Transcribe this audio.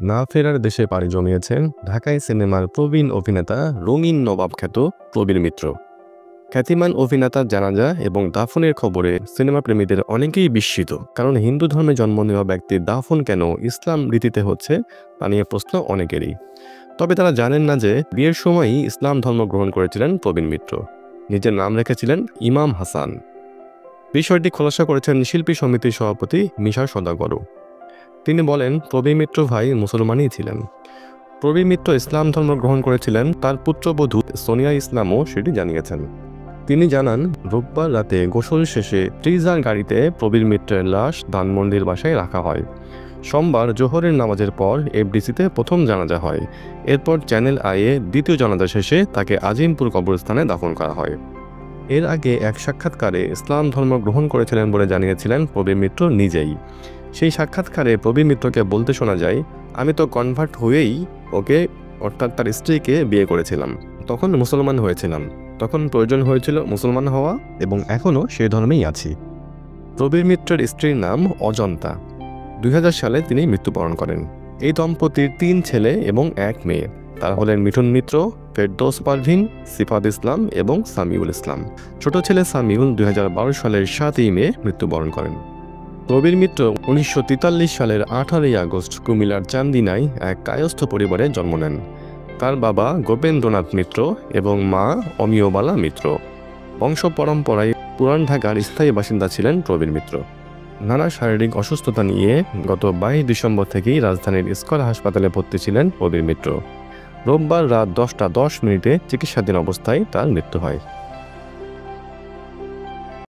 না ফেরার দেশে পাড়ি জমিয়েছেন ঢাকাই সিনেমার প্রবীণ অভিনেতা রঙিন নবাব খ্যাত প্রবীর মিত্র। খ্যাতিমান অভিনেতার জানাজা এবং দাফনের খবরে সিনেমা প্রেমীদের অনেকেই বিস্মিত, কারণ হিন্দু ধর্মে জন্ম নেওয়া ব্যক্তির দাফন কেন ইসলাম রীতিতে হচ্ছে তা নিয়ে প্রশ্ন অনেকেরই। তবে তারা জানেন না যে বিয়ের সময়ই ইসলাম ধর্ম গ্রহণ করেছিলেন প্রবীর মিত্র। নিজের নাম রেখেছিলেন ইমাম হাসান। বিষয়টি খোলাসা করেছেন শিল্পী সমিতির সভাপতি মিশা সওদাগর। তিনি বলেন, প্রবীর মিত্র ভাই মুসলমানই ছিলেন। প্রবীর মিত্র ইসলাম ধর্ম গ্রহণ করেছিলেন, তার পুত্রবধূ সোনিয়া ইসলামও সেটি জানিয়েছেন। তিনি জানান, রোববার রাতে গোসল শেষে ট্রিজার গাড়িতে প্রবীর মিত্রের লাশ ধানমন্ডির বাসায় রাখা হয়। সোমবার জোহরের নামাজের পর এফডিসিতে প্রথম জানাজা হয়। এরপর চ্যানেল আইয়ে দ্বিতীয় জানাজা শেষে তাকে আজিমপুর কবরস্থানে দাফন করা হয়। এর আগে এক সাক্ষাৎকারে ইসলাম ধর্ম গ্রহণ করেছিলেন বলে জানিয়েছিলেন প্রবীর মিত্র নিজেই। সেই সাক্ষাৎকারে প্রবীর মিত্রকে বলতে শোনা যায়, আমি তো কনভার্ট হয়েই ওকে, অর্থাৎ তার স্ত্রীকে বিয়ে করেছিলাম। তখন মুসলমান হয়েছিলাম, তখন প্রয়োজন হয়েছিল মুসলমান হওয়া এবং এখনও সেই ধর্মেই আছি। প্রবীর মিত্রের স্ত্রীর নাম অজন্তা। 2000 সালে তিনি মৃত্যুবরণ করেন। এই দম্পতির 3 ছেলে এবং 1 মেয়ে। তারা হলেন মিঠুন মিত্র, ফেরদৌস পারভিন, সিফাত ইসলাম এবং সামিউল ইসলাম। ছোট ছেলে সামিউল 2012 সালের 7ই মে মৃত্যুবরণ করেন। প্রবীর মিত্র 1943 সালের 18 আগস্ট কুমিল্লার চান্দিনায় এক কায়স্থ পরিবারে জন্ম নেন। তার বাবা গোপেন্দ্রনাথ মিত্র এবং মা অমিয়বালা মিত্র। বংশ পরম্পরায় পুরান ঢাকার স্থায়ী বাসিন্দা ছিলেন প্রবীর মিত্র। নানা শারীরিক অসুস্থতা নিয়ে গত 22 ডিসেম্বর থেকেই রাজধানীর স্কয়ার হাসপাতালে ভর্তি ছিলেন প্রবীর মিত্র। রোববার রাত 10টা 10 মিনিটে চিকিৎসাধীন অবস্থায় তার মৃত্যু হয়।